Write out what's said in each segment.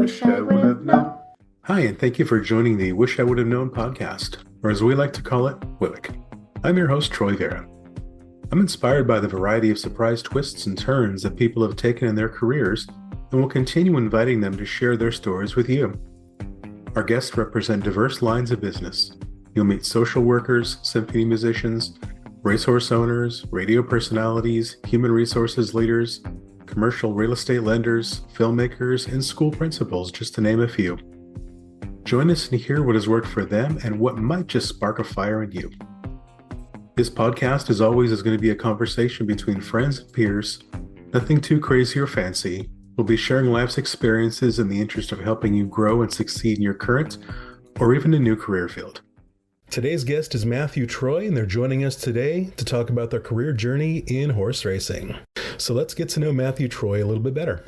Wish I would have known. Hi, and thank you for joining the Wish I Would Have Known podcast, or as we like to call it, WIWHK. I'm your host, Troy Vera. I'm inspired by the variety of surprise twists and turns that people have taken in their careers, and will continue inviting them to share their stories with you. Our guests represent diverse lines of business. You'll meet social workers, symphony musicians, racehorse owners, radio personalities, human resources leaders, commercial real estate lenders, filmmakers, and school principals, just to name a few. Join us and hear what has worked for them and what might just spark a fire in you. This podcast, as always, is going to be a conversation between friends and peers, nothing too crazy or fancy. We'll be sharing life's experiences in the interest of helping you grow and succeed in your current or even a new career field. Today's guest is Matthew Troy, and they're joining us today to talk about their career journey in horse racing. So let's get to know Matthew Troy a little bit better.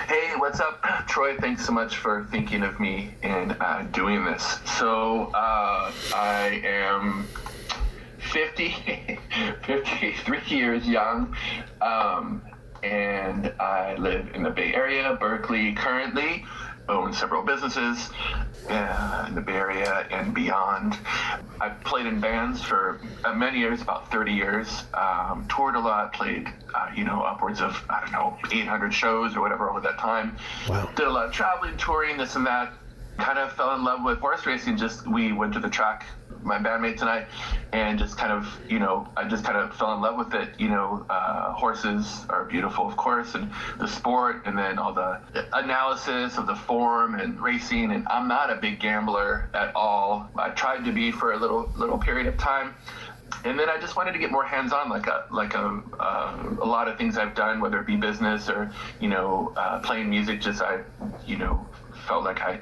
Hey, what's up, Troy? Thanks so much for thinking of me and doing this. So I am 53 years young, and I live in the Bay Area, Berkeley currently. Own several businesses in the Bay Area and beyond. I've played in bands for many years, about 30 years, toured a lot, played, upwards of, 800 shows or whatever over that time. Wow. Did a lot of traveling, touring, this and that. Kind of fell in love with horse racing. We went to the track, my bandmates and I, and just kind of, I just kind of fell in love with it. Horses are beautiful, of course, and the sport, and then all the analysis of the form and racing. And I'm not a big gambler at all. I tried to be for a little period of time. And then I just wanted to get more hands-on, like a lot of things I've done, whether it be business or, playing music. Felt like I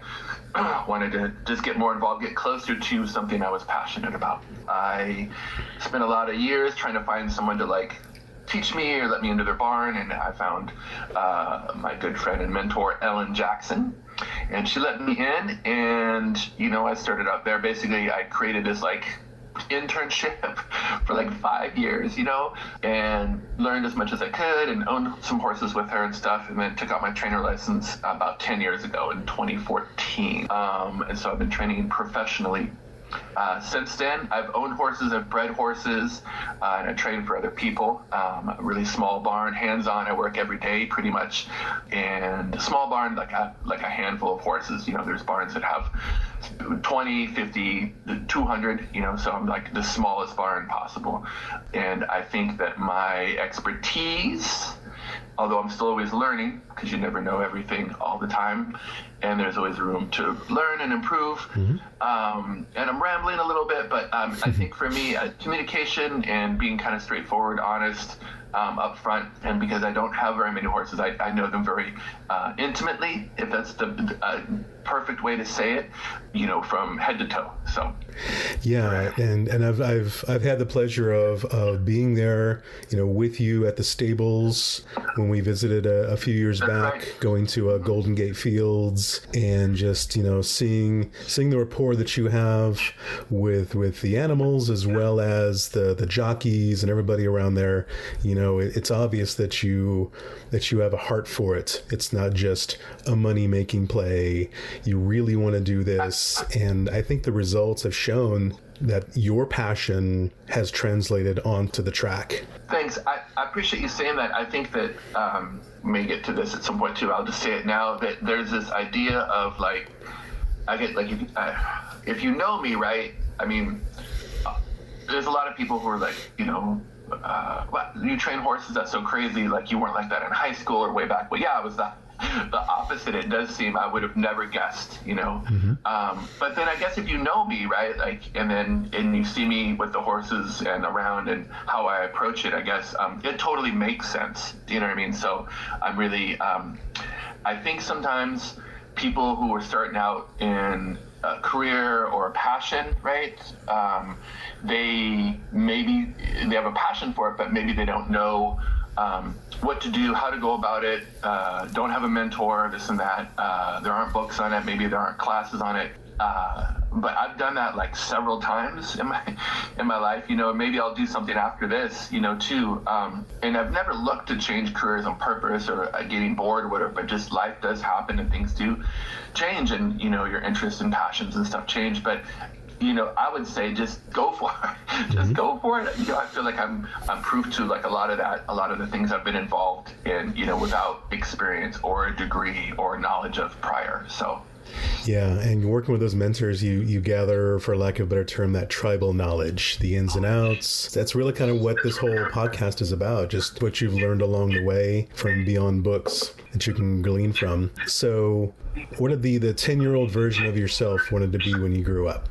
wanted to just get more involved, get closer to something I was passionate about. I spent a lot of years trying to find someone to teach me or let me into their barn, and I found my good friend and mentor, Ellen Jackson, and she let me in, and, I started out there. Basically, I created this, internship for 5 years, and learned as much as I could and owned some horses with her and stuff, and then took out my trainer license about 10 years ago in 2014. And so I've been training professionally since then. I've owned horses, I've bred horses, and I train for other people. A really small barn, hands-on. I work every day pretty much. And a small barn, like a handful of horses. There's barns that have 20, 50, 200, so I'm the smallest barn possible. And I think that my expertise, although I'm still always learning, because you never know everything all the time, and there's always room to learn and improve. Mm-hmm. And I'm rambling a little bit, but I think for me, communication and being kind of straightforward, honest, upfront, and because I don't have very many horses, I know them very intimately, if that's the perfect way to say it, from head to toe. So yeah, and I've had the pleasure of being there, with you at the stables when we visited a few years back, right. Going to Golden Gate Fields, and just seeing the rapport that you have with the animals as well as the jockeys and everybody around there. It's obvious that you have a heart for it. It's not just a money-making play. You really want to do this, and I think the results have shown that your passion has translated onto the track. Thanks. I appreciate you saying that. I think that may get to this at some point too. I'll just say it now, that there's this idea of if you know me, right? I mean, there's a lot of people who are you train horses, that's so crazy, you weren't like that in high school or way back. Well, yeah, I was the opposite. It does seem, I would have never guessed, Mm-hmm. But then I guess if you know me, right, and you see me with the horses and around and how I approach it, I guess it totally makes sense. Do you know what I mean? So I'm really, I think sometimes people who are starting out in a career or a passion, right? They have a passion for it, but maybe they don't know what to do, how to go about it, don't have a mentor, this and that. There aren't books on it, maybe there aren't classes on it. but I've done that like several times in my life, you know. Maybe I'll do something after this, you know, too. And I've never looked to change careers on purpose or getting bored or whatever, but just life does happen and things do change, and, you know, your interests and passions and stuff change. But, you know, I would say just go for it. Just go for it. You know, I feel like I'm proof to like a lot of the things I've been involved in, you know, without experience or a degree or knowledge of prior. So. Yeah, and working with those mentors, you gather, for lack of a better term, that tribal knowledge, the ins and outs. That's really kind of what this whole podcast is about, just what you've learned along the way from beyond books that you can glean from. So what did the 10-year-old version of yourself wanted to be when you grew up?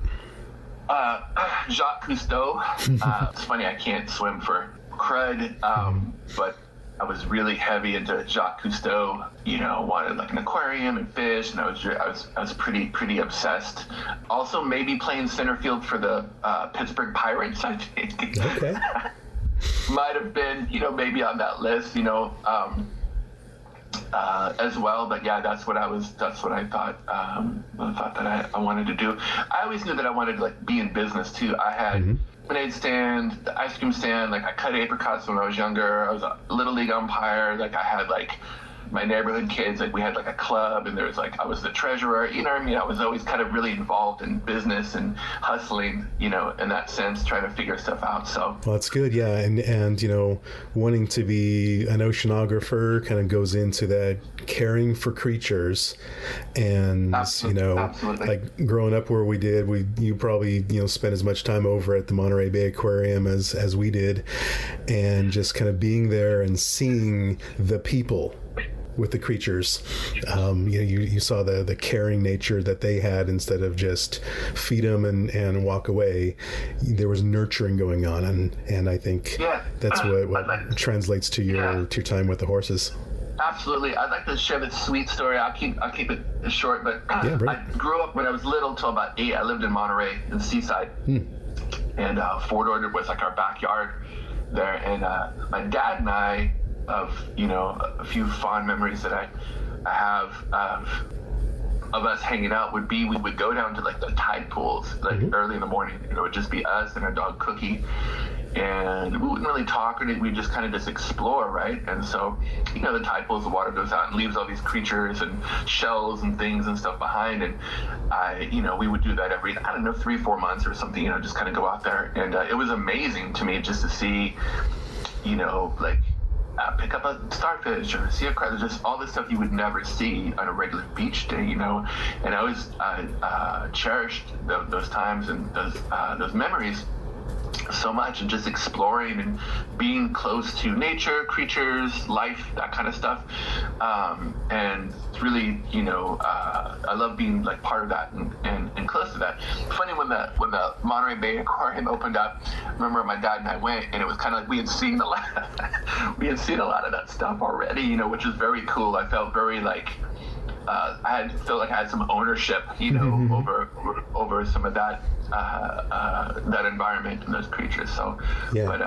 Jacques Cousteau. It's funny, I can't swim for crud, but I was really heavy into Jacques Cousteau. You know, wanted like an aquarium and fish, and I was pretty obsessed. Also, maybe playing center field for the Pittsburgh Pirates, I think. Okay. Might have been, you know, maybe on that list, you know, as well. But yeah, that's what I thought. That I wanted to do. I always knew that I wanted to like be in business too. I had lemonade stand, the ice cream stand. Like I cut apricots when I was younger. I was a little league umpire. Like I had like my neighborhood kids. Like we had like a club, and there was like I was the treasurer. You know what I mean? I was always kind of really involved in business and hustling. You know, in that sense, trying to figure stuff out. So well, that's good. Yeah, and you know, wanting to be an oceanographer kind of goes into that caring for creatures, and absolutely, you know, absolutely. Like growing up where we did, you probably, you know, spent as much time over at the Monterey Bay Aquarium as we did, and just kind of being there and seeing the people with the creatures. You know, you saw the caring nature that they had. Instead of just feed them and walk away, there was nurturing going on, and I think that's what translates to your time with the horses. Absolutely. I'd like to share this sweet story. I'll keep it short, but I grew up when I was little till about 8. I lived in Monterey in Seaside, and Fort Order was like our backyard there, and my dad and I, of, you know, a few fond memories that I have of us hanging out would be, we would go down to like the tide pools like early in the morning, and it would just be us and our dog Cookie, and we wouldn't really talk, or we just kind of just explore, right? And so, you know, the tide pools, the water goes out and leaves all these creatures and shells and things and stuff behind, and you know, we would do that every, 3-4 months or something, you know, just kind of go out there, and it was amazing to me just to see, you know, like pick up a starfish or see a crab, just all this stuff you would never see on a regular beach day, you know. And I always cherished those times and those memories so much, and just exploring and being close to nature, creatures, life, that kind of stuff. And it's really, you know, I love being like part of that and close to that. Funny, when the Monterey Bay Aquarium opened up, I remember my dad and I went, and it was kind of like we had seen a lot of that stuff already, you know, which is very cool. I felt very like I felt like I had some ownership, you know, over some of that environment and those creatures. So, but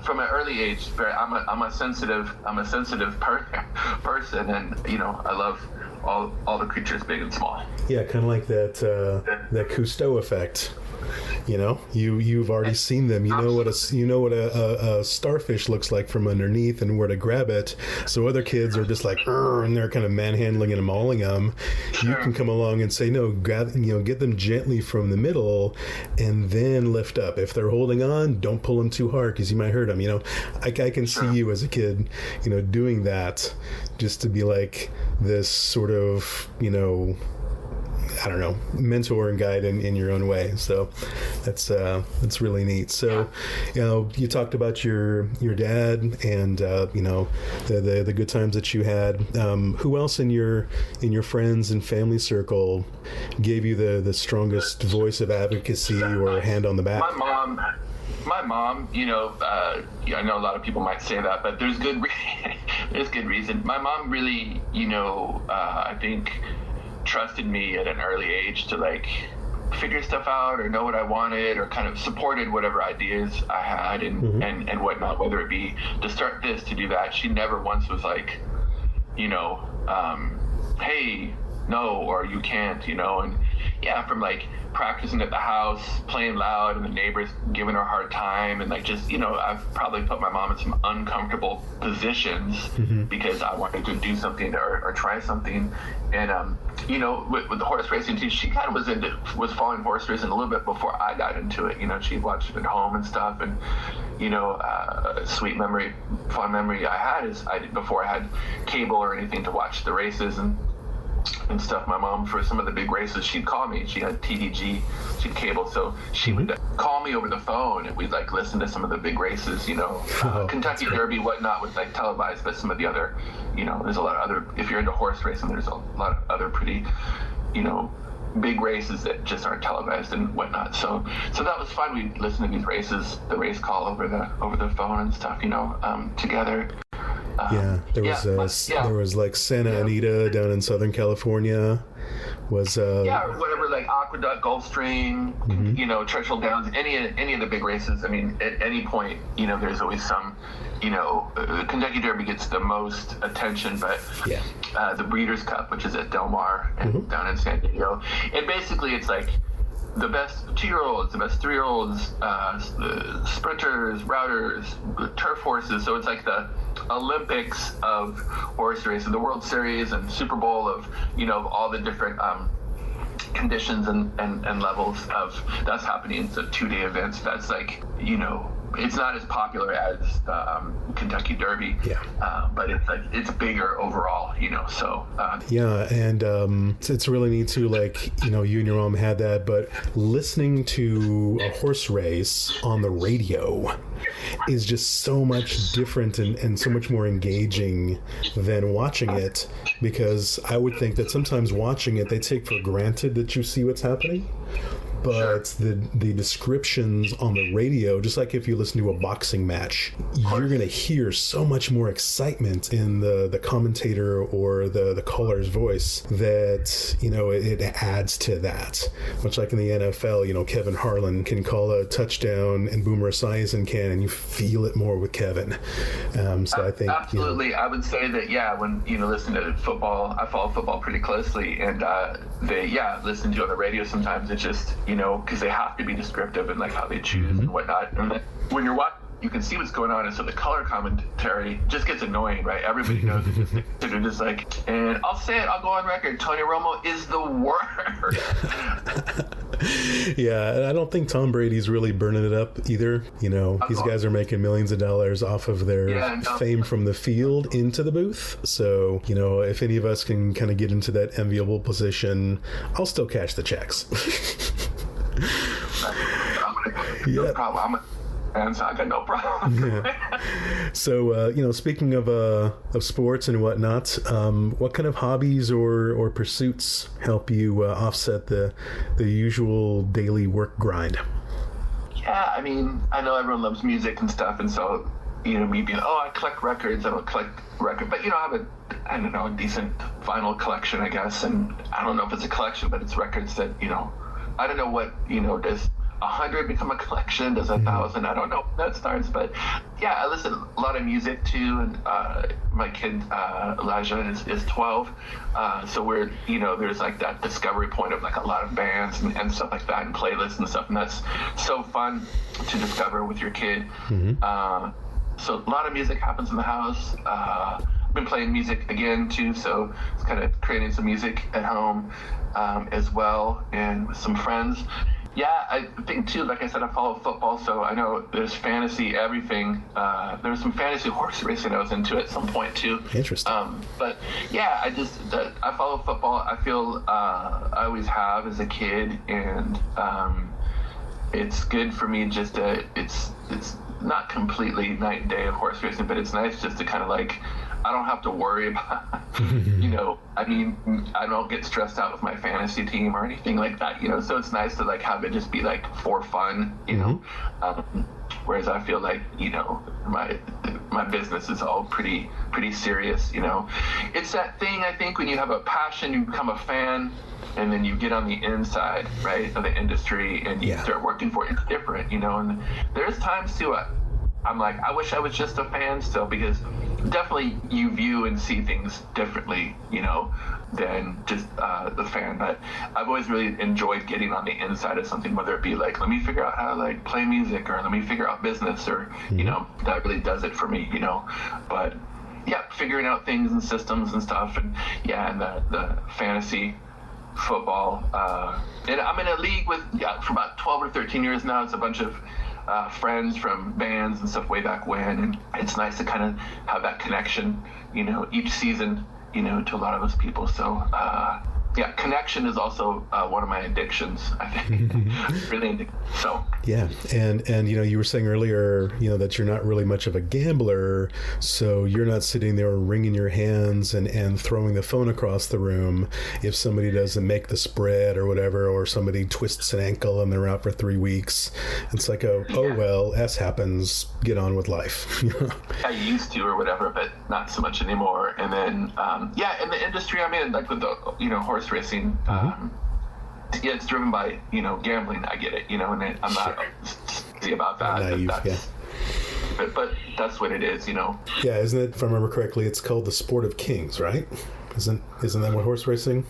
from an early age, I'm a sensitive person, and you know, I love all the creatures, big and small. Yeah, kind of like that Cousteau effect. You know, you've already seen them. You know what a starfish looks like from underneath and where to grab it. So other kids are just like, and they're kind of manhandling and mauling them. Sure. You can come along and say, no, grab, you know, get them gently from the middle, and then lift up. If they're holding on, don't pull them too hard because you might hurt them. You know, I can see you as a kid, you know, doing that, just to be like this sort of, you know, I don't know, mentor and guide in your own way. So that's really neat. So, you know, you talked about your dad and you know, the good times that you had. Who else in your friends and family circle gave you the strongest voice of advocacy or hand on the back? My mom, you know, I know a lot of people might say that, but there's good reason. My mom really, you know, I think trusted me at an early age to like figure stuff out or know what I wanted, or kind of supported whatever ideas I had and whatnot, whether it be to start this, to do that. She never once was like, you know, hey, no, or you can't, you know. And yeah, from like practicing at the house, playing loud, and the neighbors giving her a hard time, and like just, you know, I've probably put my mom in some uncomfortable positions because I wanted to do something or try something. And you know, with the horse racing too, she kind of was following horse racing a little bit before I got into it. You know, she watched it at home and stuff, and you know, fond memory I had is before I had cable or anything to watch the races and stuff. My mom, for some of the big races, she'd call me. She had TDG, she had cable, so she would call me over the phone, and we'd like listen to some of the big races. You know, Kentucky Derby, whatnot, was like televised, but some of the other, you know, there's a lot of other. If you're into horse racing, there's a lot of other pretty, you know, big races that just aren't televised and whatnot. So that was fun. We'd listen to these races, the race call over the phone and stuff. You know, together. There was like Santa Anita down in Southern California. Was or whatever, like Aqueduct, Gulfstream, you know, Churchill Downs, any of the big races. I mean, at any point, you know, there's always some, you know, Kentucky Derby gets the most attention, but the Breeders' Cup, which is at Del Mar and down in San Diego, and basically it's like the best 2-year-olds, the best 3-year-olds, sprinters, routers, turf horses. So it's like the Olympics of horse racing, the World Series and Super Bowl of, you know, of all the different conditions and levels of that's happening. It's a 2-day event. So that's like, you know, it's not as popular as Kentucky Derby, but it's like it's bigger overall, you know. So and it's really neat too. Like, you know, you and your mom had that, but listening to a horse race on the radio is just so much different and so much more engaging than watching it, because I would think that sometimes watching it, they take for granted that you see what's happening. But the descriptions on the radio, just like if you listen to a boxing match, you're going to hear so much more excitement in the commentator or the caller's voice that, you know, it adds to that. Much like in the NFL, you know, Kevin Harlan can call a touchdown and Boomer Esiason can, and you feel it more with Kevin. So I think... Absolutely. You know, I would say that, when, you know, listen to football, I follow football pretty closely, and listen to on the radio sometimes, it's just... You know, because they have to be descriptive and like how they choose and whatnot. And then when you're watching, you can see what's going on, and so the color commentary just gets annoying, right? Everybody knows it. They're just like, and I'll say it, I'll go on record, Tony Romo is the worst. I don't think Tom Brady's really burning it up either. You know, these guys are making millions of dollars off of their fame from the field into the booth. So, you know, if any of us can kind of get into that enviable position, I'll still cash the checks. No problem. And so I got no problem. So, you know, speaking of sports and whatnot, what kind of hobbies or pursuits help you offset the usual daily work grind? Yeah, I mean, I know everyone loves music and stuff, and so, you know, me being, I collect records, I don't collect records, but, you know, I have a decent vinyl collection, I guess, and I don't know if it's a collection, but it's records that, you know, I don't know what, you know, does 100 become a collection? Does 1,000? I don't know when that starts, but yeah, I listen to a lot of music too, and my kid Elijah is 12, so we're, you know, there's like that discovery point of like a lot of bands and stuff like that, and playlists and stuff, and that's so fun to discover with your kid. So a lot of music happens in the house. I've been playing music again too, so it's kind of creating some music at home as well, and with some friends. Yeah, I think too, like I said, I follow football, so I know there's fantasy everything. There was some fantasy horse racing I was into at some point too. Interesting. But yeah, I follow football. I feel I always have as a kid, and it's good for me just to, it's not completely night and day of horse racing, but it's nice just to kind of like, I don't have to worry about, you know, I mean, I don't get stressed out with my fantasy team or anything like that, you know, so it's nice to like have it just be like for fun, you know, whereas I feel like, you know, my business is all pretty serious, you know. It's that thing, I think, when you have a passion, you become a fan, and then you get on the inside, right, of the industry, and you start working for it. It's different, you know, and there's times too, I'm like, I wish I was just a fan still, because definitely you view and see things differently, than just the fan. But I've always really enjoyed getting on the inside of something, whether it be like, let me figure out how to like play music, or let me figure out business, or that really does it for me. But yeah, figuring out things and systems and stuff, and the fantasy football. And I'm in a league for about 12 or 13 years now. It's a bunch of friends from bands and stuff way back when, and it's nice to kind of have that connection, each season, to a lot of those people. So connection is also one of my addictions, I think. Really addicted. So yeah, and you were saying earlier, that you're not really much of a gambler, so you're not sitting there wringing your hands and throwing the phone across the room if somebody doesn't make the spread or whatever, or somebody twists an ankle and they're out for 3 weeks. It's like well, S happens, get on with life. I used to, or whatever, but not so much anymore. And then in the industry I'm in, like with the horse racing, it's driven by gambling. I get it, and I'm not easy about that. Naive, but that's what it is, Yeah, isn't it? If I remember correctly, it's called the sport of kings, right? Isn't that what horse racing?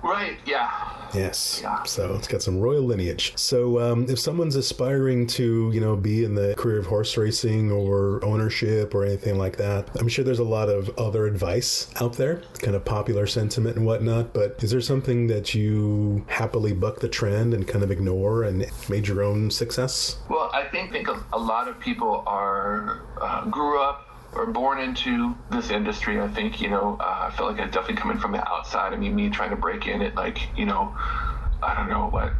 Right. Yeah. Yes. Yeah. So it's got some royal lineage. So if someone's aspiring to, be in the career of horse racing or ownership or anything like that, I'm sure there's a lot of other advice out there, kind of popular sentiment and whatnot. But is there something that you happily buck the trend and kind of ignore and made your own success? Well, I think a lot of people are grew up or born into this industry. I think, I feel like I definitely coming from the outside. I mean, me trying to break in at like, I don't know what,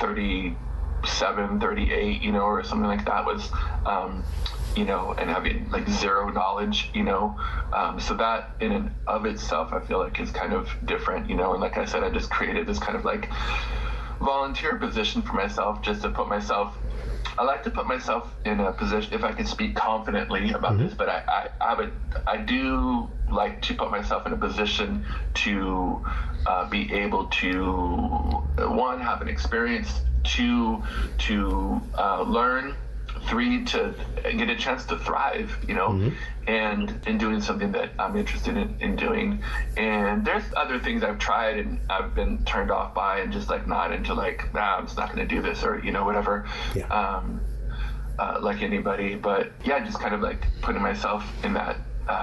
37, 38, or something like that was, and having like zero knowledge, so that in and of itself, I feel like is kind of different, and like I said, I just created this kind of like volunteer position for myself, just to put myself, I like to put myself in a position, if I can speak confidently about this, but I do like to put myself in a position to be able to, one, have an experience, two, to learn, three, to get a chance to thrive, and in doing something that I'm interested in doing. And there's other things I've tried and I've been turned off by, and just like not into like, I'm just not going to do this, or whatever. Like anybody, but just kind of like putting myself in that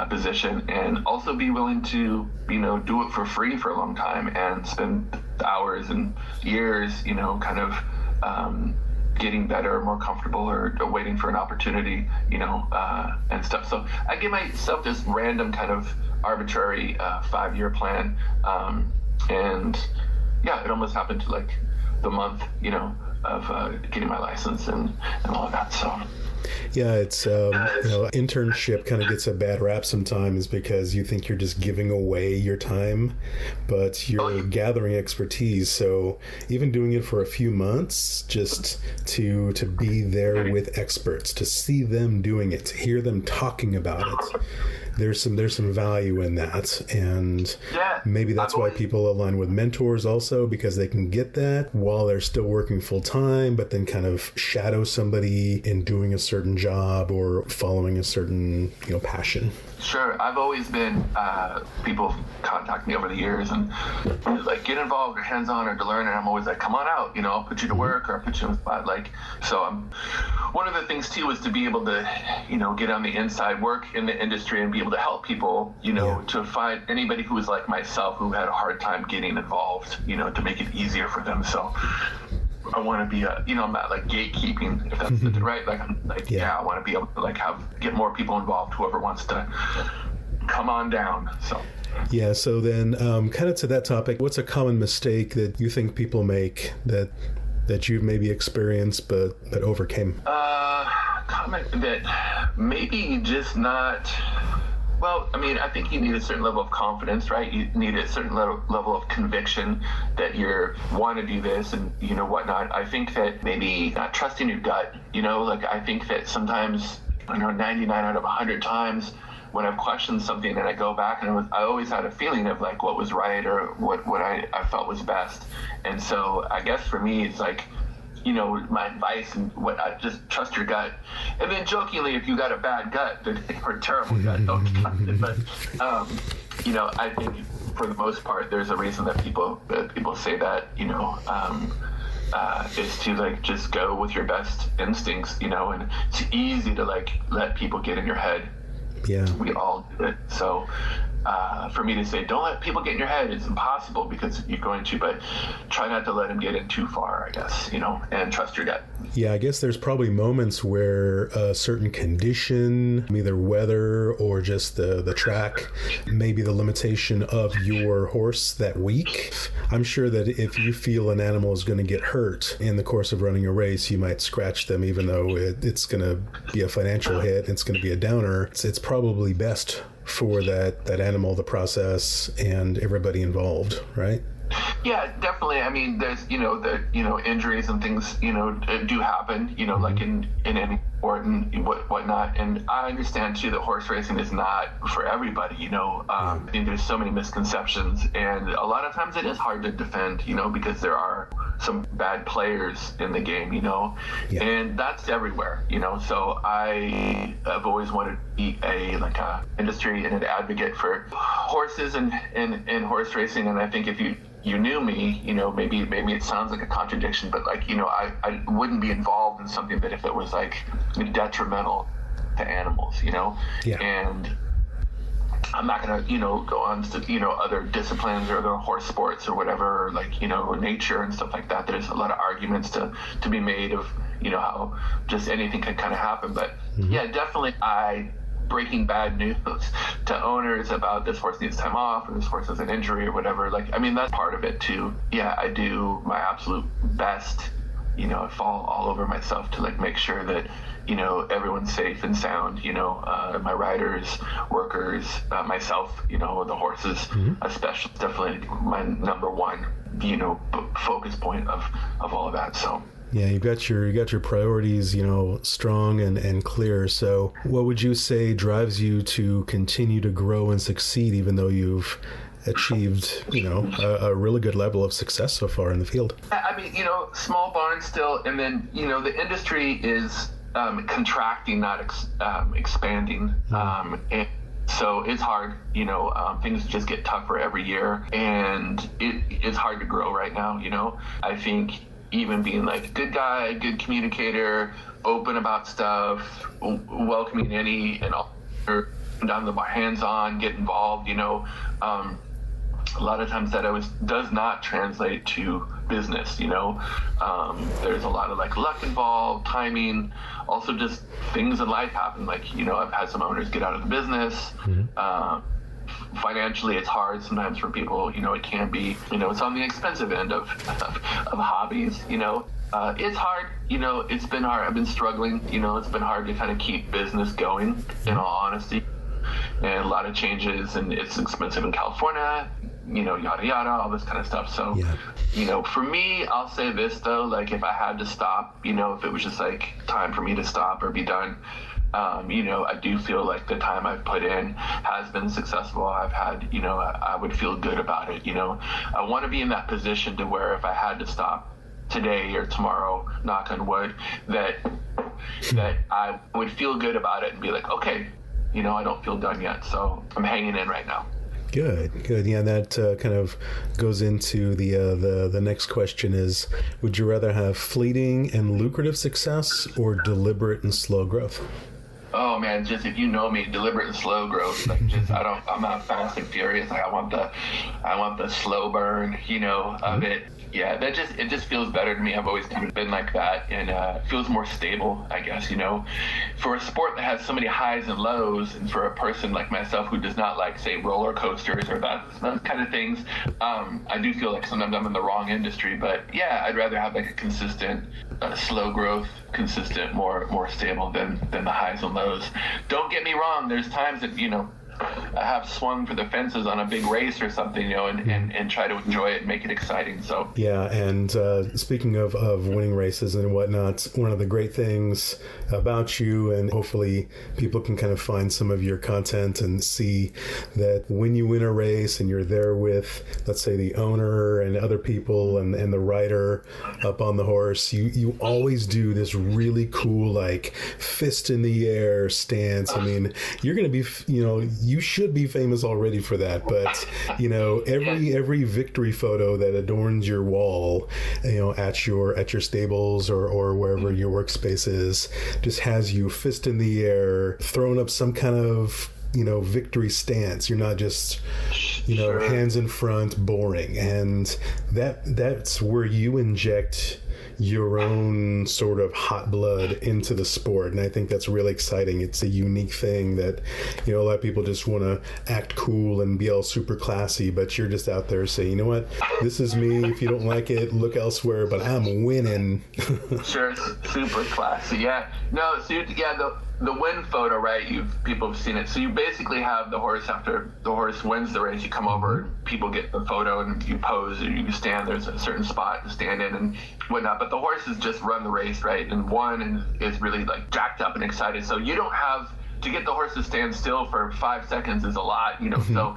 position, and also be willing to do it for free for a long time and spend hours and years kind of getting better, more comfortable, or waiting for an opportunity, and stuff. So I give myself this random kind of arbitrary 5-year plan, and it almost happened to like the month, of getting my license and all of that. So yeah, it's internship kind of gets a bad rap sometimes because you think you're just giving away your time, but you're gathering expertise. So even doing it for a few months, just to be there with experts, to see them doing it, to hear them talking about it, there's some value in that. And maybe that's why people align with mentors also, because they can get that while they're still working full time, but then kind of shadow somebody in doing a certain job or following a certain passion. Sure. I've always been, people contact me over the years and like, get involved or hands-on or to learn, and I'm always like, come on out, I'll put you to work, or I'll put you in the spot. Like, so one of the things too is to be able to, get on the inside, work in the industry, and be able to help people, to find anybody who is like myself, who had a hard time getting involved, to make it easier for them. So I want to be I'm not like gatekeeping, if that's the right, like, I'm like, I want to be able to like get more people involved, whoever wants to come on down. So yeah, so then kind of to that topic, what's a common mistake that you think people make that you've maybe experienced but overcame? Comment that maybe just not. Well, I mean, I think you need a certain level of confidence, right? You need a certain level of conviction that you want to do this and, whatnot. I think that maybe not trusting your gut, like I think that sometimes, 99 out of 100 times when I've questioned something and I go back and I always had a feeling of like what was right or what I felt was best. And so I guess for me, it's like, my advice and what I just trust your gut. And then jokingly, if you got a bad gut or a terrible gut, don't trust it. But I think for the most part, there's a reason that people say that. Is to like just go with your best instincts, and it's easy to like let people get in your head. Yeah, we all do it. So for me to say don't let people get in your head, it's impossible because you're going to, but try not to let them get in too far, I guess, and trust your gut. Yeah, I guess there's probably moments where a certain condition, either weather or just the track, maybe the limitation of your horse that week. I'm sure that if you feel an animal is going to get hurt in the course of running a race, you might scratch them, even though it's going to be a financial hit, it's going to be a downer. It's probably best for that animal, the process, and everybody involved, right? Yeah, definitely. I mean, there's, injuries and things, do happen, like in any sport and whatnot. And I understand too that horse racing is not for everybody, I think there's so many misconceptions, and a lot of times it is hard to defend, because there are some bad players in the game, and that's everywhere, so I have always wanted to be a industry and an advocate for horses and horse racing. And I think if you knew me, maybe it sounds like a contradiction, but I wouldn't be involved in something that if it was like detrimental to animals, Yeah. And I'm not going to, go on to, other disciplines or other horse sports or whatever, or like, nature and stuff like that. There's a lot of arguments to be made of, how just anything can kind of happen. But yeah, definitely breaking bad news to owners about this horse needs time off or this horse has an injury or whatever. That's part of it too. Yeah, I do my absolute best, I fall all over myself to make sure that, everyone's safe and sound, my riders, workers, myself, the horses, especially, definitely my number one, focus point of all of that. So. Yeah, you got your priorities, strong and clear. So what would you say drives you to continue to grow and succeed, even though you've achieved, a really good level of success so far in the field? I mean, small barn still, and then, the industry is contracting, not expanding. And so it's hard, things just get tougher every year, and it's hard to grow right now, I think even being like good guy, good communicator, open about stuff, welcoming any and all, down the hands-on, get involved, a lot of times that does not translate to business, there's a lot of luck involved, timing, also just things in life happen. I've had some owners get out of the business. Financially, it's hard sometimes for people, it can be, it's on the expensive end of hobbies, it's hard, it's been hard. I've been struggling, it's been hard to kind of keep business going, in all honesty, and a lot of changes, and it's expensive in California, yada yada, all this kind of stuff. So, for me, I'll say this though, if I had to stop, if it was just time for me to stop or be done, I do feel like the time I've put in has been successful. I've had, I would feel good about it. I want to be in that position to where if I had to stop today or tomorrow, knock on wood, that I would feel good about it and be like, okay, I don't feel done yet. So I'm hanging in right now. Good. Yeah, that kind of goes into the next question is, would you rather have fleeting and lucrative success or deliberate and slow growth? Oh man, just if you know me, deliberate and slow growth. I'm not fast and furious. I want the slow burn, of it. Yeah, it just feels better to me. I've always kind of been like that, and it feels more stable, I guess, For a sport that has so many highs and lows, and for a person like myself who does not like, say, roller coasters or those kind of things, I do feel like sometimes I'm in the wrong industry. But yeah, I'd rather have a consistent, slow growth, consistent, more stable than the highs and lows. Don't get me wrong. There's times that, swung for the fences on a big race or something, you know, and try to enjoy it and make it exciting. So yeah, and speaking of winning races and whatnot, one of the great things about you, and hopefully people can kind of find some of your content and see that when you win a race and you're there with, let's say, the owner and other people and the rider up on the horse, you always do this really cool, like, fist in the air stance. I mean, you're going to be, you know, you should be famous already for that, but, you know, every victory photo that adorns your wall, you know, at your stables or wherever your workspace is, just has you fist in the air, throwing up some kind of, you know, victory stance. You're not just, you know, Sure. hands in front, boring. And that's where you inject your own sort of hot blood into the sport. And I think that's really exciting. It's a unique thing that, you know, a lot of people just want to act cool and be all super classy, but you're just out there saying, you know what, this is me. If you don't like it, look elsewhere, but I'm winning. Sure, super classy. Yeah. No, so the win photo, right? People have seen it. So you basically have the horse after the horse wins the race. You come over, people get the photo, and you pose, and you stand. There's a certain spot to stand in and whatnot. But the horses just run the race, right? And won and is really like jacked up and excited. So you don't have to get the horse to stand still for 5 seconds is a lot, you know. So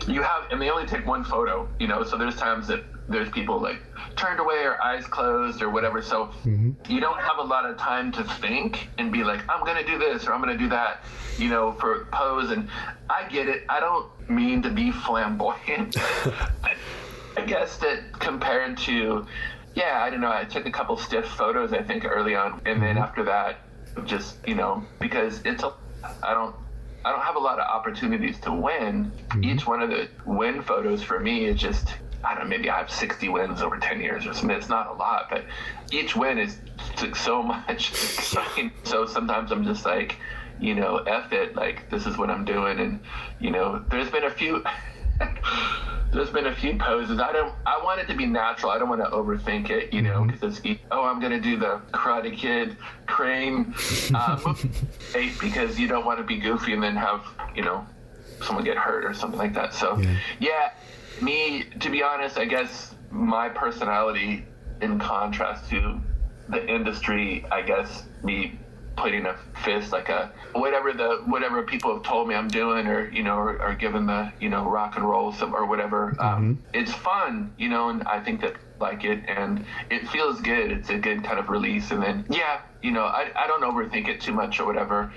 you have, and they only take one photo, you know. So there's times that there's people like turned away or eyes closed or whatever. So you don't have a lot of time to think and be like, I'm going to do this or I'm going to do that, you know, for pose. And I get it. I don't mean to be flamboyant. I guess that compared to, yeah, I don't know, I took a couple stiff photos, I think, early on. And then after that, just, you know, because I don't have a lot of opportunities to win. Each one of the win photos for me is just, I don't know, maybe I have 60 wins over 10 years or something. It's not a lot, but each win is so much. So sometimes I'm just like, you know, F it, like, this is what I'm doing. And, you know, there's been a few poses. I want it to be natural. I don't want to overthink it, you know, because it's, I'm going to do the Karate Kid crane because you don't want to be goofy and then have, you know, someone get hurt or something like that. So, yeah, me, to be honest, I guess my personality, in contrast to the industry, I guess me putting a fist, like a whatever people have told me I'm doing, or, you know, or given the, you know, rock and roll or whatever, it's fun, you know, and I think that like it, and it feels good. It's a good kind of release. And then, yeah, you know, I don't overthink it too much or whatever.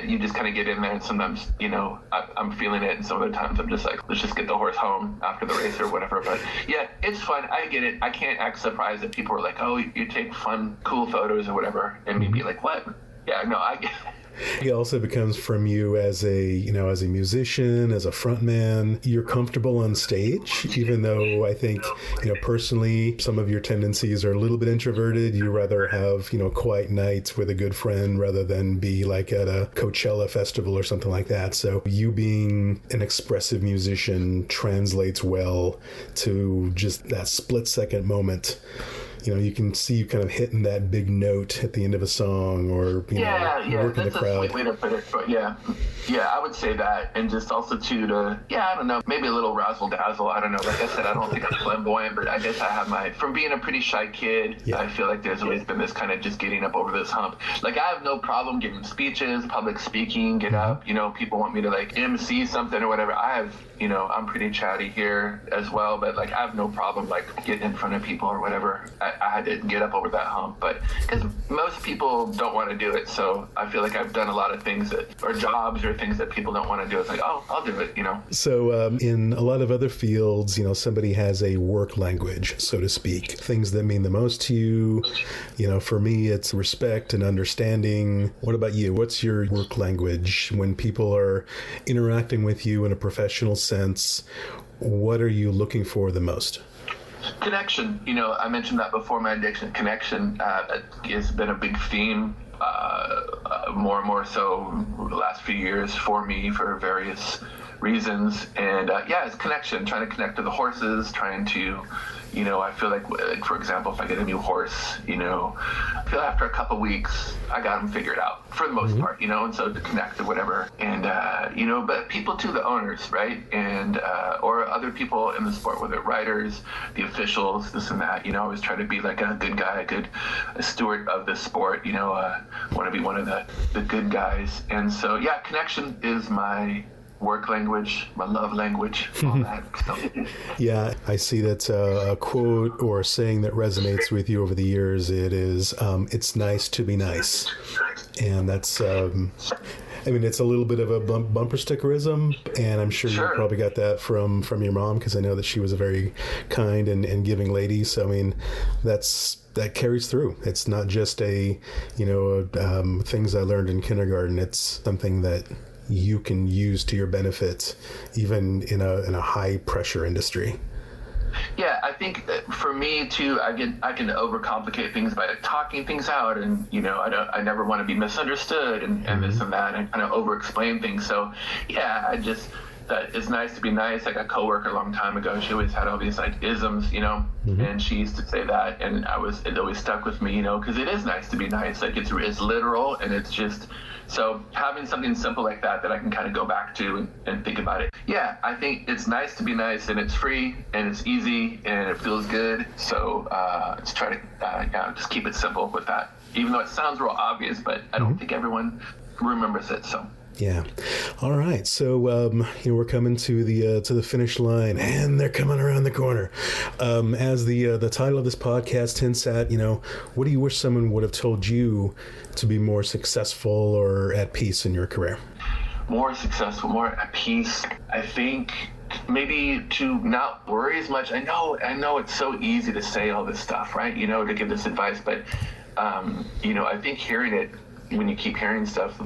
You just kind of get in there, and sometimes, you know, I'm feeling it, and some other times I'm just like, let's just get the horse home after the race or whatever. But yeah, it's fun. I get it. I can't act surprised that people are like, oh, you take fun, cool photos or whatever, and me be like, what? Yeah, no, I get it. It also becomes from you as a musician, as a frontman. You're comfortable on stage, even though I think, you know, personally, some of your tendencies are a little bit introverted. You rather have, you know, quiet nights with a good friend rather than be like at a Coachella festival or something like that. So you being an expressive musician translates well to just that split-second moment. You know, you can see you kind of hitting that big note at the end of a song, or, you know, working the crowd. Yeah, that's a sweet way to put it. But yeah, I would say that. And just also I don't know, maybe a little razzle dazzle. I don't know. Like I said, I don't think I'm flamboyant, but I guess I have from being a pretty shy kid, I feel like there's always been this kind of just getting up over this hump. Like, I have no problem giving speeches, public speaking, get up, you know, people want me to like MC something or whatever. I'm pretty chatty here as well, but like, I have no problem like getting in front of people or whatever. I had to get up over that hump, but because most people don't want to do it, so I feel like I've done a lot of things or jobs or things that people don't want to do. It's like, oh, I'll do it, you know. So in a lot of other fields, you know, somebody has a work language, so to speak, things that mean the most to you. You know, for me, it's respect and understanding. What about you? What's your work language when people are interacting with you in a professional sense? What are you looking for the most? Connection. You know, I mentioned that before, my addiction. Connection has been a big theme, more and more so the last few years for me, for various reasons. And it's connection, trying to connect to the horses, trying to, I feel like, for example, if I get a new horse, I feel after a couple weeks, I got them figured out for the most part, and so to connect or whatever. And, but people too, the owners, right? And, or other people in the sport, whether riders, the officials, this and that, I always try to be like a good guy, a steward of the sport, want to be one of the good guys. And so, yeah, connection is my work language, my love language, all that. So. Yeah, I see that's a quote or a saying that resonates with you over the years. It is, it's nice to be nice. And that's, it's a little bit of a bumper stickerism, and I'm sure you probably got that from your mom, because I know that she was a very kind and giving lady. So, that carries through. It's not just things I learned in kindergarten. It's something that you can use to your benefit, even in a high pressure industry. Yeah, I think for me too, I can overcomplicate things by talking things out, and I never want to be misunderstood and this and that, and kind of over-explain things. So yeah, that it's nice to be nice. Like a coworker a long time ago, she always had all these like isms, and she used to say that, and it always stuck with me, because it is nice to be nice. Like it's literal, and it's just. So having something simple like that I can kind of go back to and think about it. Yeah, I think it's nice to be nice, and it's free, and it's easy, and it feels good. So let's try to just keep it simple with that. Even though it sounds real obvious, but I don't think everyone remembers it. So. Yeah. All right. So we're coming to the finish line, and they're coming around the corner. As the title of this podcast hints at, what do you wish someone would have told you to be more successful or at peace in your career? More successful, more at peace. I think maybe to not worry as much. I know it's so easy to say all this stuff, right? To give this advice, but I think hearing it, when you keep hearing stuff,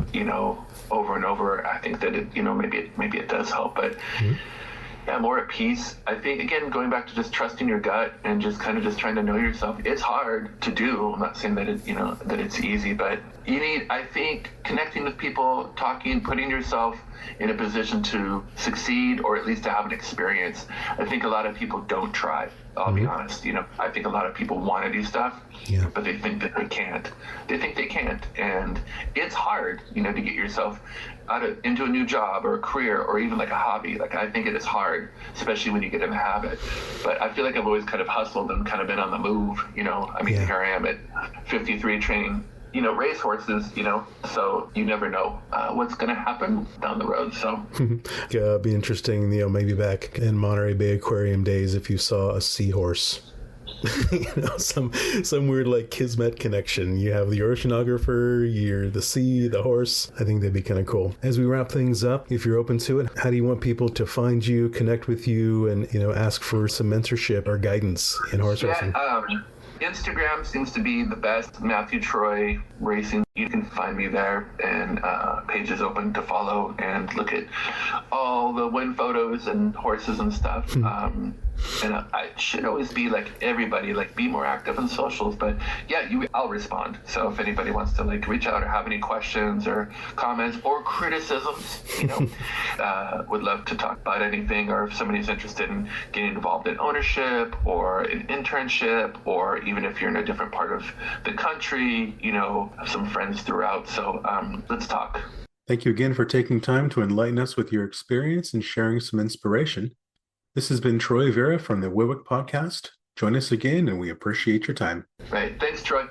over and over, I think that it, maybe it does help. But yeah, more at peace. I think, again, going back to just trusting your gut and just kind of just trying to know yourself. It's hard to do. I'm not saying that that it's easy, but you need, I think, connecting with people, talking, putting yourself in a position to succeed, or at least to have an experience. I think a lot of people don't try. I'll be honest. I think a lot of people want to do stuff, but they think that they can't. They think they can't, and it's hard, to get yourself into a new job or a career or even like a hobby. Like I think it is hard, especially when you get in the habit. But I feel like I've always kind of hustled and kind of been on the move. Here I am at 53 training. Race horses, so you never know what's going to happen down the road. So it'd be interesting, maybe back in Monterey Bay Aquarium days, if you saw a seahorse, some weird like kismet connection. You have the oceanographer, you're the sea, the horse. I think that'd be kind of cool. As we wrap things up, if you're open to it, how do you want people to find you, connect with you, and ask for some mentorship or guidance in horse racing? Instagram seems to be the best. Matthew Troy Racing. You can find me there, and page is open to follow and look at all the win photos and horses and stuff. And I should always be like everybody, like be more active on socials. But yeah, I'll respond. So if anybody wants to like reach out or have any questions or comments or criticisms, would love to talk about anything. Or if somebody's interested in getting involved in ownership or an internship, or even if you're in a different part of the country, have some friends throughout. So let's talk. Thank you again for taking time to enlighten us with your experience and sharing some inspiration. This has been Troy Vera from the WIWHK podcast. Join us again, and we appreciate your time. Right. Thanks, Troy.